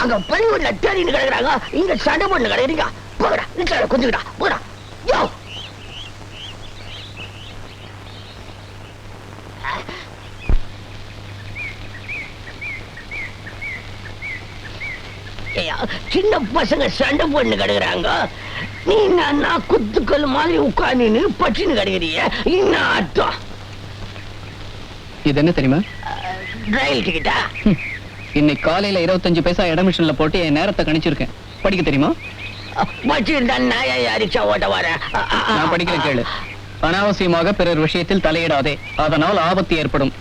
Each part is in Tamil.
அங்க பள்ளிக்கூடல தேடின்னு கிடக்குறாங்க, இங்க சண்டை பண்ணு கிடக்குறீங்க. போகடா, நிச்சயம் கொஞ்சம்டா, போடா. யோ சின்ன பசங்க சண்டை பண்ணு கிடக்குறாங்க, நீ நான் குத்துக்கல் மாதிரி உட்காந்து பச்சின்னு கிடக்குறீங்க. இன்னும் அர்த்தம் இது என்ன தெரியுமா? ரயில் டிக்கெட்டா? இன்னைக்கு காலையில 25 பைசா அட்மிஷன்ல போட்டு என் நேரத்தை கணிச்சிருக்கேன். படிக்க தெரியுமா? படிச்சிருந்தா நான் ரிக்ஷா ஓட்ட வரேன். நான் படிக்கிறேன் கேளு. அனாவசியமாக பிறர் விஷயத்தில் தலையிடாதே, அதனால் ஆபத்து ஏற்படும்.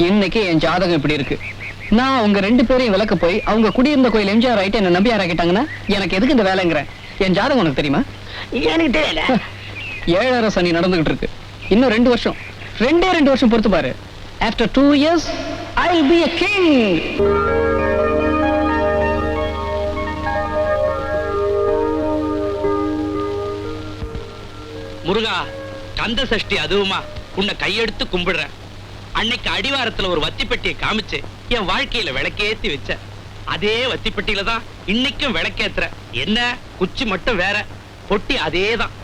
இன்னைக்கு என் ஜாதகம் இப்படி இருக்கு. நான் அவங்க 2 பேரையும் விளக்க போய் அவங்க குடியிருந்த கோயில் எம்ஜிஆர் ஆயிட்டு என்ன நம்பி ஆராக்கிட்டாங்கன்னா எனக்கு எதுக்கு இந்த வேலைங்கிறேன். என் ஜாதகம் உனக்கு தெரியுமா? எனக்கு தெரியல. 7.5 சனி நடந்துகிட்டு இருக்கு. இன்னும் 2 வருஷம், 2 வருஷம் பொறுத்து பாரு. After 2 years, I'll be a king. முருகா, கந்த சஷ்டி அதுவுமா உன்னை கையெடுத்து கும்பிடுறேன். அன்னைக்கு அடிவாரத்துல ஒரு வத்திப்பெட்டியை காமிச்சு என் வாழ்க்கையில விளக்கேத்தி வச்ச அதே வத்திப்பெட்டியில தான் இன்னைக்கும் விளக்கேத்துற. என்ன குச்சி மட்டும் வேற, பொட்டி அதேதான்.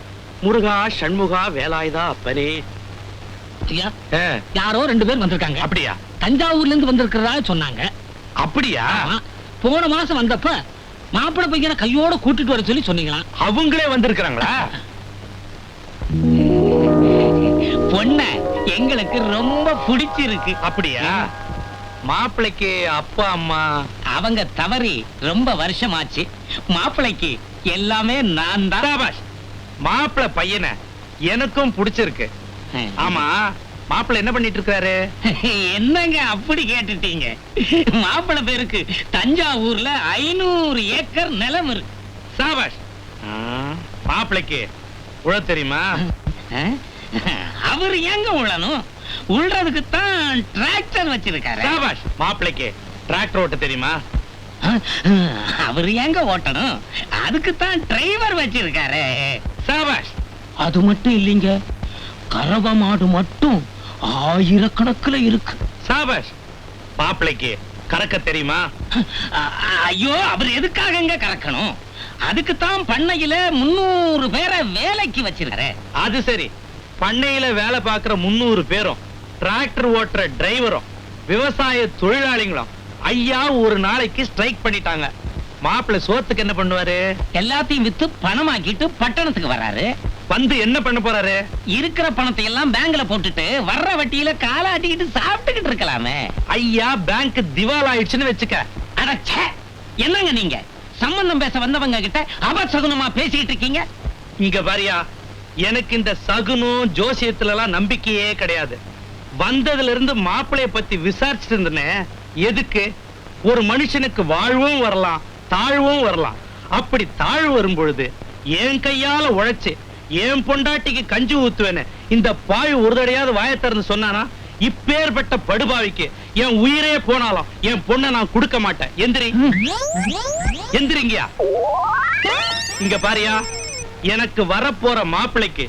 முருகா சண்முகா வேலாயுதா அப்பனே. யாரோ 2 பேர் வந்திருக்காங்க. அப்படியா? தஞ்சாவூர்ல இருந்து வந்திருக்கிறதா சொன்னாங்க. அப்படியா? போன மாசம் வந்தப்ப மாப்பிள்ளை பையனை கையோட கூட்டிட்டு வர சொல்லி சொன்னீங்களா? அவங்களே வந்திருக்கிறாங்களா? பொண்ண எங்களுக்கு ரொம்ப பிடிச்சிருக்கு. அப்படியா? மாப்பிள்ளைக்கு அப்பா அம்மா அவங்க தவறி ரொம்ப வருஷமாச்சு. மாப்பிள்ளைக்கு எல்லாமே நான் தான். மாப்பிள்ளை பையனை எனக்கும் பிடிச்சிருக்கு. ஆமா, மாப்பிள்ளை என்ன பண்ணிட்டு இருக்காரு? என்னங்க அப்படி கேட்டுட்டீங்க? மாப்பிள்ளை பேருக்கு தஞ்சாவூர்ல 500 ஏக்கர் நிலம் இருக்கு. சாபாஷ். மாப்பிள்ளைக்கு உழ தெரியுமா? அவர் எங்க உழணும்? உள்றதுக்கு தான் டிராக்டர் வச்சிருக்காரு. சாபாஷ். மாப்பிள்ளைக்கு டிராக்டர் ஓட்ட தெரியுமா? அவர் எங்க ஓட்டணும்? அதுக்கு தான் டிரைவர் வச்சிருக்காரு. சாபாஷ். அது மட்டும் இல்லைங்க, கறவை மாடு மட்டும் 1000கணக்குல இருக்கு. சாபாஷ். மாப்பிள்ளைக்கு கறக்க தெரியுமா? ஐயோ, அவர் எதுக்காக கறக்கணும்? அதுக்கு தான் பண்ணையில 300 பேரை வேலைக்கு வச்சிருக்காரு. அது சரி, பண்ணையில வேலை பார்க்கிற 300 பேரும் டிராக்டர் ஓட்டுற டிரைவரும் விவசாய தொழிலாளிகளும் ஐயா ஒரு நாளைக்கு ஸ்ட்ரைக் பண்ணிட்டாங்க. மாப்பிள்ளை சோத்துக்கு என்ன பண்ணுவாரு? எல்லாத்தையும் வித்து பணமாக்கிட்டு பட்டணத்துக்கு வராரு. வந்து என்ன பண்ண போறாரு? இருக்கிற பணத்தை எல்லாம் பேங்க்ல போட்டுட்டு வர்ற வட்டியில காலாட்டிக்கிட்டு சாப்பிட்டுக்கிட்டு இருக்கலாமே. ஐயா பேங்க் திவால் ஆயிடுச்சுன்னு வச்சுக்க. அடச்சே, என்னங்க நீங்க சம்பந்தம் பேச வந்தவங்க கிட்ட அபசகுனமா பேசிட்டு இருக்கீங்க? இங்க பாரியா, எனக்கு இந்த சகுனம் ஜோசியத்துல எல்லாம் நம்பிக்கையே கிடையாது. வந்ததுல இருந்து மாப்பிளைய பத்தி விசாரிச்சுட்டு இருந்தேன். எதுக்கு? ஒரு மனுஷனுக்கு வாழ்வும் வரலாம், தாழ்வும் வரலாம். அப்படி தாழ்வு வரும் பொழுது என் கையால உழைச்சு என் பொண்டாட்டிக்கு கஞ்சி ஊத்துவேன்னு இந்த பாய் ஒரு தடையாவது வாயை திறந்து சொன்னானா, இப்பேற்பட்ட படுபாவிக்கு என் உயிரே போனாலும் என் பொண்ணை நான் கொடுக்க மாட்டேன். எந்திரி, எந்திரிங்கயா. இங்க பாரியா, எனக்கு வரப்போற மாப்பிளைக்கு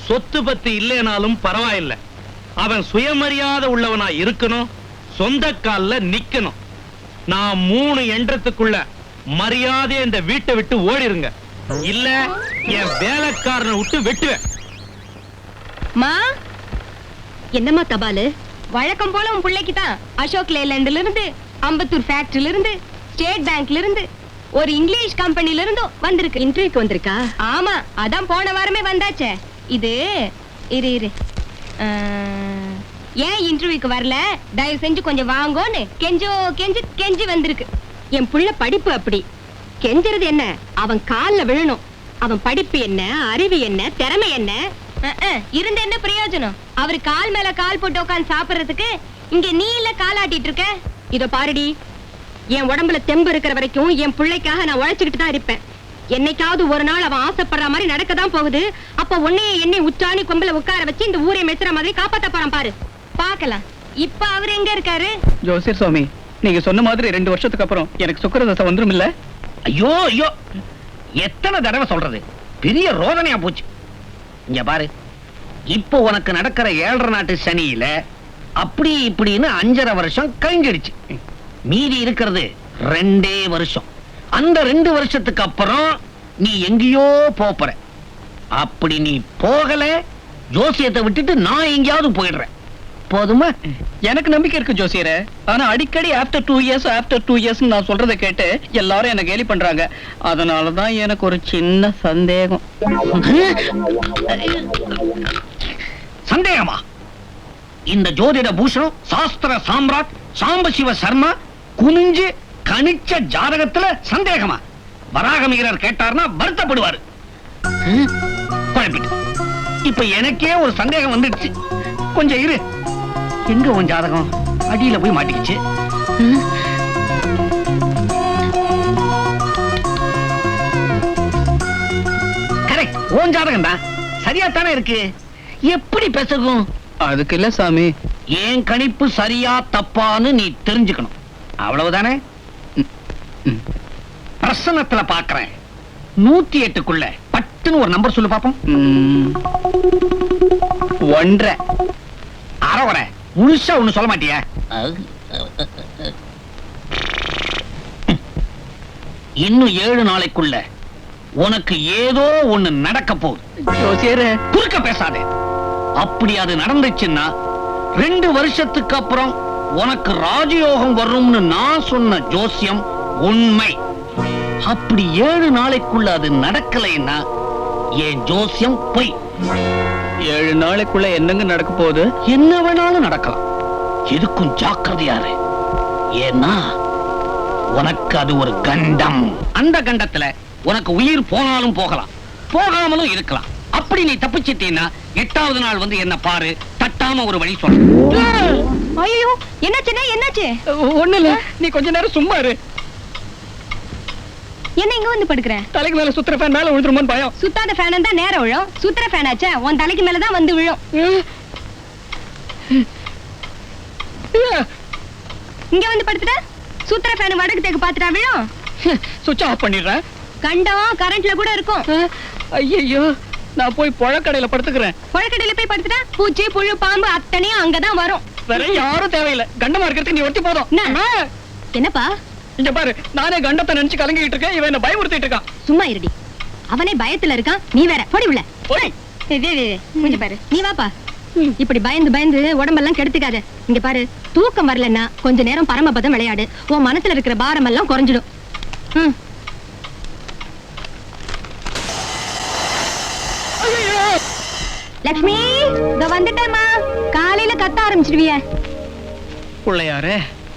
சொத்து பத்தி இல்லைனாலும் பரவாயில்லை. அவன் சுயமரியாதை உள்ளவனா இருக்கணும், சொந்த கால்ல நிக்கணும். நான் 3 எண்ணத்துக்குள்ள மரியாதையை இந்த வீட்டை விட்டு ஓடிருங்க, இல்ல என் வேலைக்காரனை விட்டு வெட்டுவேன். மா, என்னம்மா தபாலு? வழக்கம் போல உன் பிள்ளைக்கு தான் அசோக் லேலண்ட்ல இருந்து, அம்பத்தூர் ஃபேக்டரியில இருந்து, ஸ்டேட் பேங்க்ல இருந்து, ஒரு இங்கிலீஷ் கம்பெனில இருந்தும் வந்திருக்கு. இன்டர்வியூக்கு வந்திருக்கா? ஆமா, அதான் போன வாரமே வந்தாச்சே. இது இரு இரு, ஏன் இன்டர்வியூக்கு வரல, தயவு செஞ்சு கொஞ்சம் வாங்கோன்னு கெஞ்சோ கெஞ்சி கெஞ்சி வந்திருக்கு. என் புள்ள படிப்பு அப்படி. கெஞ்சுறது என்ன, அவன் கால்ல விழணும். அவன் படிப்பு என்ன, அறிவு என்ன, திறமை என்ன, இருந்த என்ன பிரயோஜனம்? அவரு கால் மேல கால் போட்டு உட்காந்து சாப்பிடுறதுக்கு இங்க நீ இல்ல காலாட்டிட்டு இருக்க. இதோ பாருடி, என் உடம்புல தெம்பு இருக்கிற வரைக்கும் என் பிள்ளைக்காக நான் உழைச்சுக்கிட்டு தான் இருப்பேன். என்னைக்காவது ஒரு நாள் அவன் ஆசைப்படுற மாதிரி நடக்கதான் போகுது. அப்ப உன்னையே என்னை உச்சாணி கொம்பல உட்கார வச்சு இந்த ஊரை மெத்துற மாதிரி காப்பாத்த போறான் பாரு, பாக்கலாம். இப்ப அவர் எங்க இருக்காரு? ஜோசியர் சுவாமி, நீங்க சொன்ன மாதிரி 2 வருஷத்துக்கு அப்புறம் எனக்கு சுக்கிரதசை வந்துரும் இல்ல? ஐயோ ஐயோ, எத்தனை தடவை சொல்றது, பெரிய ரோதனையா போச்சு. இங்க பாரு, இப்போ உனக்கு நடக்கிற 7.5 நாட்டு சனியில அப்படி இப்படின்னு 5.5 வருஷம் கழிஞ்சிடுச்சு. மீதி இருக்கிறது 2 வருஷம். அந்த 2 வருஷத்துக்கு அப்புறம் நீ எங்கேயோ போற. அப்படி நீ போகல, ஜோசியத்தை விட்டுட்டு நான் எங்கேயாவது போயிடுறேன். போதுமா? எனக்கு நம்பிக்கை இருக்கு ஜோசியரே. ஆனா அடிக்கடி ஆஃப்டர் 2 இயர்ஸ் நான் சொல்றதை கேட்டு எல்லாரும் என்ன கேலி பண்றாங்க. அதனாலதான் எனக்கு ஒரு சின்ன சந்தேகம். சந்தேகமா? இந்த ஜோதிட பூஷணம் சாஸ்திர சாம்ராட் சாம்பசிவ சர்மா குனிஞ்சு கணிச்ச ஜாதகத்துல சந்தேகமா? வராகமிகரர் கேட்டார்னா வருத்தப்படுவாரு. குழப்பிட்டு இப்ப எனக்கே ஒரு சந்தேகம் வந்துடுச்சு. கொஞ்சம் இரு. எங்க உன் ஜாதகம்? அடியில போய் மாட்டிக்கிச்சு. கரெக்ட், உன் ஜாதகம் தான். சரியாத்தானே இருக்கு. எப்படி பேசுறோம்? அதுக்கு இல்ல சாமி, ஏன் கணிப்பு சரியா தப்பான்னு நீ தெரிஞ்சுக்கணும். அவ்வளவுதானே? பிரசன்னத்துல பாக்குறேன். 108க்குள்ள பட்டுன்னு ஒரு நம்பர் சொல்லு பாப்போம். 1.5. அரை முழுசா ஒண்ணு சொல்ல மாட்டியா? இன்னும் 7 நாளைக்குள்ள உனக்கு ஏதோ ஒண்ணு நடக்க போகுது. ஜோசியரே, குறுக்க பேசாதே. அப்படி அது நடந்துச்சுன்னா 2 வருஷத்துக்கு அப்புறம் உனக்கு ராஜயோகம் வரும்னு நான் சொன்ன ஜோசியம் உண்மை. அப்படி 7 நாளைக்குள்ள அது நடக்கலைன்னா என் ஜோசியம் பொய். 7 நாளைக்குள்ள என்னங்க நடக்க போகுது? என்ன வேணாலும் நடக்கலாம். எதுக்கும் ஜாக்கிரதையாரு. ஏன்னா உனக்கு அது ஒரு கண்டம். அந்த கண்டத்துல உனக்கு உயிர் போனாலும் போகலாம், போகாமலும் இருக்கலாம். அப்படி நீ தப்பிச்சிட்டீன்னா 8வது நாள் வந்து என்ன பாரு. தட்டாம ஒரு வழி சொல்ற. ஐயோ, என்னாச்சு? ஒண்ணு இல்ல, நீ கொஞ்ச நேரம் சும்மா இரு. என்ன இங்க வந்து படுக்கிற? தலைக்கு மேல சுத்துற ஃபேன் மேல விழுந்துருமோன்னு பயம். சுத்தாத ஃபேன் தான் நேரம் விழும். சுத்துற ஃபேன் ஆச்சே உன் தலைக்கு மேலதான் வந்து விழும். இங்க வந்து படுத்துட்ட. சுத்துற ஃபேன் வடக்கு தேக்கு பாத்துட்டா விழும். சுவிட்ச் ஆஃப் பண்ணிடுறேன். கண்டம் கரண்ட்ல கூட இருக்கும். ஐயோ, நான் போய் பழக்கடையில படுத்துக்கிறேன். பழக்கடையில போய் படுத்துட்டா பூச்சி புழு பாம்பு அத்தனையும் அங்கதான் வரும். வேற யாரும் தேவையில்லை. கண்டமா இருக்கிறதுக்கு நீ ஒட்டி போதும். என்னப்பா? இங்க பாரு, நானே கண்டத்தை நினைச்சு கலங்கிட்டு இருக்கேன். இவன் என்ன பயமுறுத்திட்டு இருக்கான். சும்மா இருடி. அவனே பயத்துல இருக்கான், நீ வேற போடி உள்ள. கொஞ்சம் பாரு, நீ வாப்பா. இப்படி பயந்து உடம்பெல்லாம் கெடுத்துக்காத. இங்க பாரு, தூக்கம் வரலன்னா கொஞ்ச நேரம் பரமபதம் விளையாடு. உன் மனசுல இருக்கிற பாரம் எல்லாம் குறைஞ்சிடும். லட்சுமி, இத வந்துட்டேம்மா. காலையில கத்த ஆரம்பிச்சிடுவிய. பிள்ளையாரே,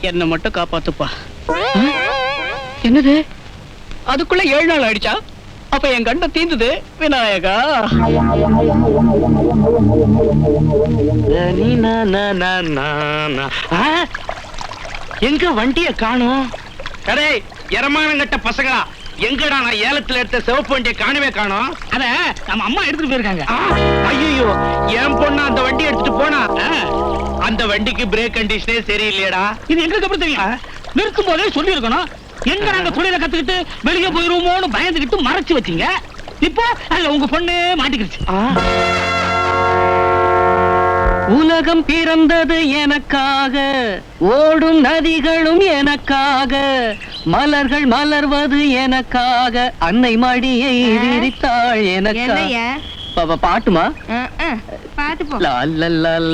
என்ன மட்டும் காப்பாத்துப்பா. என்னது, அதுக்குள்ள 7 நாள் ஆயிடுச்சா? அப்ப என் கண்டம் தீந்துது. விநாயகா, எங்க வண்டிய காணோம்? கடை எரமானங்கட்ட பசங்களா, எங்கடா நான் ஏலத்துல எடுத்த சிவப்பு வண்டியை காணவே காணோம். அத நம்ம அம்மா எடுத்துட்டு போயிருக்காங்க. ஐயோ, என் பொண்ணு அந்த வண்டி எடுத்துட்டு போனா. அந்த வண்டிக்கு பிரேக் கண்டிஷனே சரியில்லையடா. இது எங்களுக்கு அப்புறம் தெரியும். நிறுத்தும் போதே சொல்லி இருக்கணும். எங்க நாங்க தொழில கத்துக்கிட்டு வெளியே போயிருவோமோன்னு பயந்துகிட்டு மறைச்சு வச்சீங்க. இப்போ அதுல உங்க பொண்ணு மாட்டிக்கிடுச்சு. உலகம் பிறந்தது எனக்காக, ஓடும் நதிகளும் எனக்காக, மலர்கள் மலர்வது எனக்காக, அன்னை மடியை விரித்தாள் எனக்காக. பாட்டுமா? பாத்து போ. லல்லல்லல்.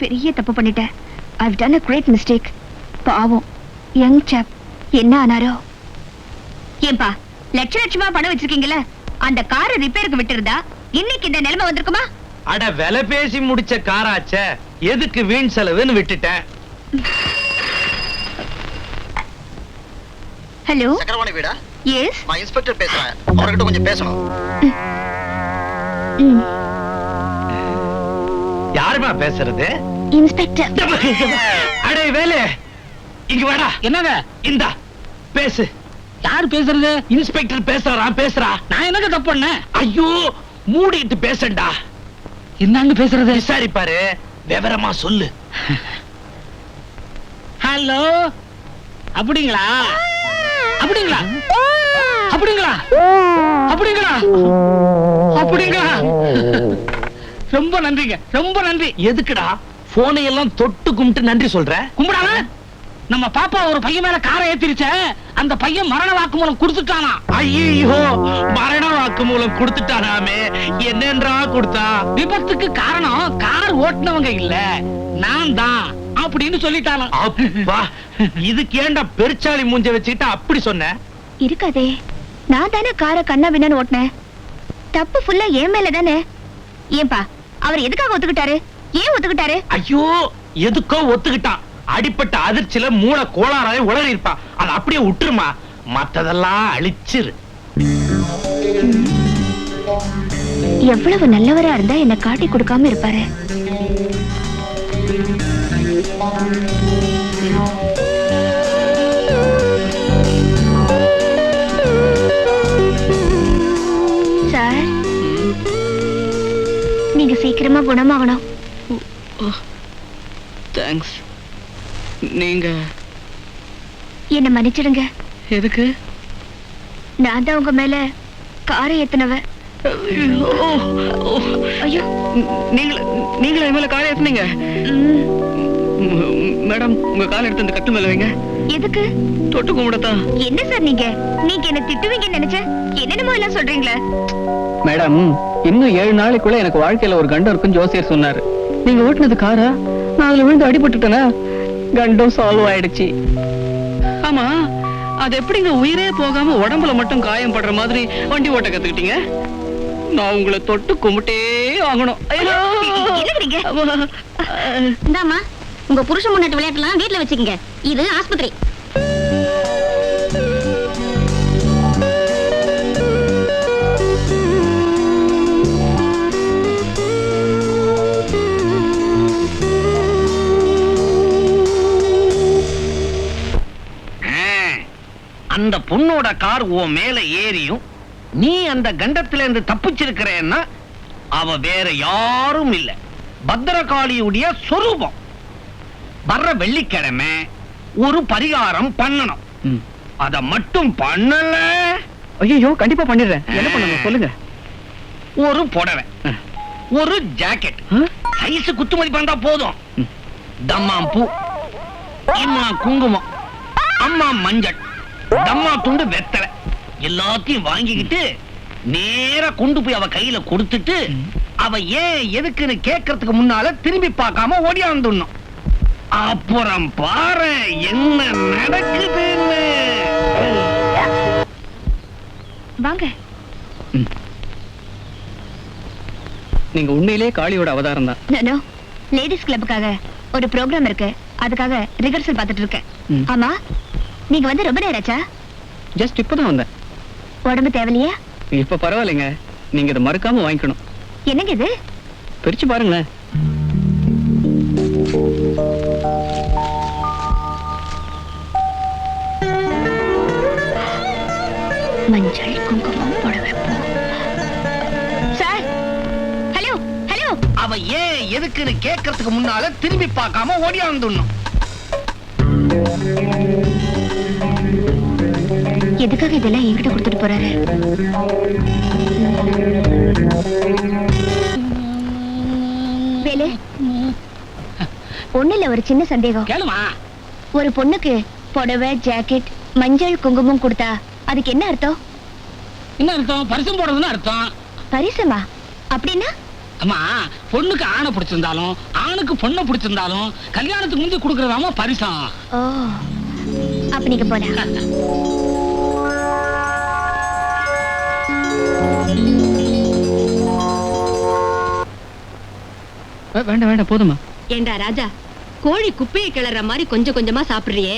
பெரிய தப்பு பண்ணிட்டேன். I've done a great mistake. பாவம் யங் சாப் என்ன ஆனாரோ. ஏன்பா, லட்சமா பணம் வச்சிருக்கீங்கல்ல, அந்த காரை ரிப்பேருக்கு விட்டுருந்தா இன்னைக்கு இந்த நிலைமை வந்திருக்குமா? அட, விலை பேசி முடிச்ச காராச்ச, எதுக்கு வீண் செலவுன்னு விட்டுட்டேன். ஹலோ, சக்கரவாணி வீடா? எஸ், நான் இன்ஸ்பெக்டர் பேசுறேன். அவர்கிட்ட கொஞ்சம் பேசணும். யாருமா பேசுறது? இன்ஸ்பெக்டர். அடே வேலு, இங்க வாடா. என்னங்க? இந்தா பேசு. யார் பேசுறது? இன்ஸ்பெக்டர் பேசுறா. நான் என்னங்க தப்பு பண்ணேன்? ஐயோ, மூடிட்டு பேசண்டா. என்னன்னு பேசுறது? விசாரிப்பாரு, விவரமா சொல்லு. ஹலோ, அப்படிங்களா அப்படிங்களா அப்படிங்களா அப்படிங்களா அப்படிங்களா? ரொம்ப நன்றிங்க, ரொம்ப நன்றி. எதுக்குடா போனை எல்லாம் தொட்டு கும்பிட்டு நன்றி சொல்ற? கும்பிடாம நம்ம பாப்பா ஒரு பையன் மேல காரை ஏத்திருச்ச, அந்த பையன் மரண வாக்குமூலம் கொடுத்துட்டானா. ஐயோ, மரண வாக்குமூலம் கொடுத்துட்டானாமே. என்னன்றா கொடுத்தா? விபத்துக்கு காரணம் கார் ஓட்டுனவங்க இல்ல, நான் தான் அப்படின்னு சொல்லிட்டானா. அப்பா, இதுக்கு ஏன்டா பெருச்சாளி மூஞ்ச வச்சுக்கிட்டு அப்படி சொன்ன? இருக்காதே, நான் தானே காரை கண்ணா பின்னான்னு ஓட்டினேன். தப்பு ஃபுல்லா என் மேல தானே. ஏன்பா அவர் எதுக்காக ஒத்துக்கிட்டாரு? ஏன் ஒத்துக்கிட்டாரு? ஐயோ, எதுக்கோ ஒத்துக்கிட்டான். அடிப்பட்ட அதிர்ச்சியில மூளை கோளாறாவே உளறி இருப்பான். அதை அப்படியே விட்டுருமா, மத்ததெல்லாம் அழிச்சிரு. எவ்வளவு நல்லவரா இருந்தா என்ன காட்டி கொடுக்காம இருப்பாரு. சார், நீங்க சீக்கிரமா குணமாகணும். தேங்க்ஸ். நீங்க என்ன மன்னிச்சிடுங்க. எதுக்கு? நான் தான் உங்க மேல காரை ஏத்துனவ. ஐயோ, நீங்களே என் மேல காலை ஏத்துனீங்க? மேடம், உங்க காலை எடுத்து அந்த கட்டு மேல வைங்க. எதுக்கு? தொட்டு கும்பிடத்தான். என்ன சார் நீங்க என்ன திட்டுவீங்கன்னு நினைச்சேன். என்னென்னமோ எல்லாம் சொல்றீங்களே. மேடம், இன்னும் 7 நாளைக்குள்ள எனக்கு வாழ்க்கையில ஒரு கண்டம் இருக்குன்னு ஜோசியர் சொன்னாரு. நீங்க ஓட்டுனது காரா? நான் அதுல விழுந்து அடிபட்டுட்டேனா? கண்டம் சால்வ் ஆயிடுச்சு. ஆமா, அது எப்படிங்க உயிரே போகாம உடம்புல மட்டும் காயம் படுற மாதிரி வண்டி ஓட்ட கத்துக்கிட்டீங்க? நான் உங்களை தொட்டு கும்பிட்டே ஆகணும். இந்தாமா, உங்க புருஷன் முன்னாடி விளையாட்டுலாம் வீட்டுல வச்சுக்கங்க. இது ஆஸ்பத்திரி. அந்த பொண்ணோட கார் உன் மேல ஏறியும் நீ அந்த கண்டத்துல இருந்து தப்பிச்சிருக்கிறேன்னா அவ வேற யாரும் இல்ல, பத்திரகாளியுடைய சொரூபம். வர்ற வெள்ளிக்கிழமை ஒரு பரிகாரம் பண்ணணும். அத மட்டும் பண்ணல. ஐயோ, கண்டிப்பா பண்ணிடுறேன். என்ன பண்ணணும் சொல்லுங்க. ஒரு புடவை, ஒரு ஜாக்கெட், சைஸ் குத்து மதிப்பா இருந்தா போதும். தம்மாம் பூ, இம்மா குங்குமம், அம்மா மஞ்சள், தம்மா துண்டு வெத்தலை எல்லாத்தையும் வாங்கிக்கிட்டு நேரா கொண்டு போய் அவ கையில கொடுத்துட்டு அவ ஏன் எதுக்குன்னு கேட்கறதுக்கு முன்னால திரும்பி பார்க்காம ஓடியாந்துடணும். அப்புறம் பாரு என்ன நடக்குதுன்னு. வாங்க. நீங்க உண்மையிலே காளியோட அவதாரம் தான். லேடிஸ் கிளப்புக்காக ஒரு ப்ரோக்ராம் இருக்கு, அதுக்காக ரிஹர்சல் பார்த்துட்டு இருக்கேன். ஆமா, நீங்க வந்து ரொம்ப நேரம் ஆச்சா? ஜஸ்ட் இப்பதான் வந்தேன். உடம்பு தேவலையா? இப்ப பரவாயில்லைங்க. நீங்க இதை மறக்காம வாங்கிக்கணும். என்னங்க இது? பிரிச்சு பாருங்களேன். மஞ்சள் குங்குமம் புடவை பூ. Sir, hello hello. அவ ஏன் எதுக்குன்னு கேட்கறதுக்கு முன்னால திரும்பி பார்க்காம ஓடியாந்துடணும். எதுக்காக இதெல்லாம் என்கிட்ட கொடுத்துட்டு போறாரு? வேலு, ஒண்ணுல ஒரு சின்ன சந்தேகம். கேளுமா. ஒரு பொண்ணுக்கு புடவை, ஜாக்கெட், மஞ்சள் குங்குமம் கொடுத்தா அதுக்கு என்ன அர்த்தம்? என்ன அர்த்தம்? பரிசம் போடுறதுன்னு அர்த்தம். பரிசமா? அப்படின்னா? அம்மா, பொண்ணுக்கு ஆணை பிடிச்சிருந்தாலும் ஆணுக்கு பொண்ணை பிடிச்சிருந்தாலும் கல்யாணத்துக்கு முந்தி கொடுக்கறதாமா பரிசம். ஓ, அப்ப நீங்க போலாம். வேண்டாம் வேண்டாம், போதுமா. ஏண்டா ராஜா, கோழி குப்பையை கிளற மாதிரி கொஞ்சம் கொஞ்சமா சாப்பிடுறியே,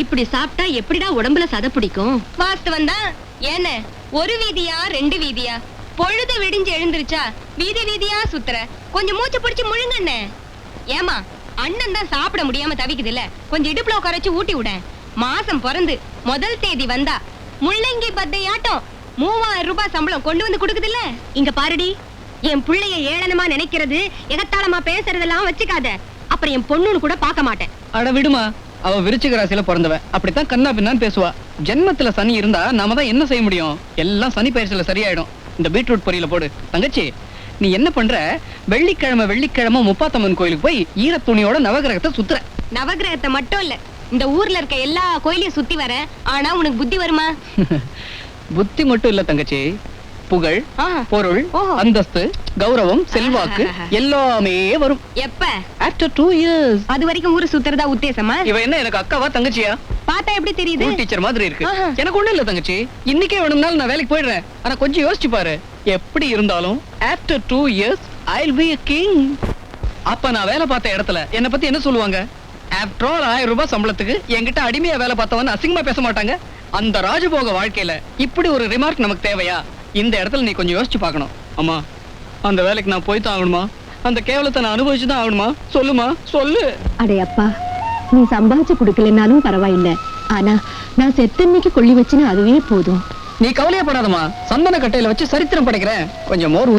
இப்படி சாப்பிட்டா எப்படிடா உடம்புல சதை பிடிக்கும்? வாஸ்தவம் தான். ஏன ஒரு வீதியா 2 வீதியா? பொழுது விடிஞ்சு எழுந்திருச்சா வீதி வீதியா சுத்துற. கொஞ்சம் மூச்சு பிடிச்சு முழுங்கண்ணே. ஏமா, அண்ணன் தான் சாப்பிட முடியாம தவிக்குது இல்ல, கொஞ்சம் இடுப்புல உட்கார வச்சு ஊட்டி விட. மாசம் பிறந்து முதல் தேதி வந்தா முள்ளங்கி பத்தையாட்டம் 3000 ரூபாய் சம்பளம் கொண்டு வந்து கொடுக்குது இல்ல. இங்க பாருடி, என் பிள்ளைய ஏளனமா நினைக்கிறது, எகத்தாளமா பேசுறதெல்லாம் வச்சுக்காத. அப்புறம் என் பொண்ணுன்னு கூட பார்க்க மாட்டேன். அட விடுமா, அவ விருச்சிக ராசியில பிறந்தவ. அப்படித்தான் கண்ணா பின்னான்னு பேசுவா. ஜென்மத்துல சனி இருந்தா நாம தான் என்ன செய்ய முடியும்? எல்லாம் சனி பயிற்சியில சரியாயிடும். இந்த பீட்ரூட் பொரியல போடு. தங்கச்சி, நீ என்ன பண்ற? வெள்ளிக்கிழமை முப்பாத்தம்மன் கோயிலுக்கு போய் ஈர துணியோட நவகிரகத்தை சுத்துற. நவகிரகத்தை மட்டும் இல்ல, இந்த ஊர்ல இருக்க எல்லா கோயிலையும் சுத்தி வர. ஆனா உனக்கு புத்தி வருமா? புத்தி மட்டும் இல்ல தங்கச்சி, புகழ், பொருள், ஓஹோ. அந்தஸ்து, கௌரவம், செல்வாக்கு எல்லாமே வரும். எப்ப? After 2 years. அது வரைக்கும் ஊரு சுத்துறதா உத்தேசமா? இவ என்ன எனக்கு அக்காவா தங்கச்சியா? பார்த்தா எப்படி தெரியுது? ஸ்கூல் டீச்சர் மாதிரி இருக்கு. ஆஹா. எனக்கு ஒண்ணும் இல்ல தங்கச்சி, இன்னைக்கே வேணும்னாலும் நான் வேலைக்கு போயிடுறேன். ஆனா கொஞ்சம் யோசிச்சு பாரு, எப்படி இருந்தாலும் after 2 years I'll be a king. அப்ப நான் வேலை பார்த்த இடத்துல என்ன பத்தி என்ன சொல்லுவாங்க? ஆஃப்டர் ஆல் 1000 ரூபாய் சம்பளத்துக்கு என்கிட்ட அடிமையா வேலை பார்த்தவன் அசிங்கமா பேச மாட்டாங்க. அந்த ராஜபோக வாழ்க்கையில இப்படி ஒரு ரிமார்க் நமக்கு தேவையா? இந்த இடத்துல நீ கொஞ்சம் யோசிச்சு பார்க்கணும். அம்மா, அந்த வேலைக்கு நான் போய் தான் ஆகணுமா? அந்த கேவலத்தை நான் அனுபவிச்சு தான் ஆகணுமா? சொல்லுமா, சொல்லு. அடே அப்பா, நீ சம்பாதிச்சு குடுக்கலனாலும் பரவாயில்ல. ஆனா நான் செத்தன்னைக்கு கொள்ளி வச்சுன்னு அதுவே போதும். நீ கவலையப்படாதம்மா, சந்தன கட்டையில வச்சு சரித்திரம் படைக்கிறேன். கொஞ்சம் மோர்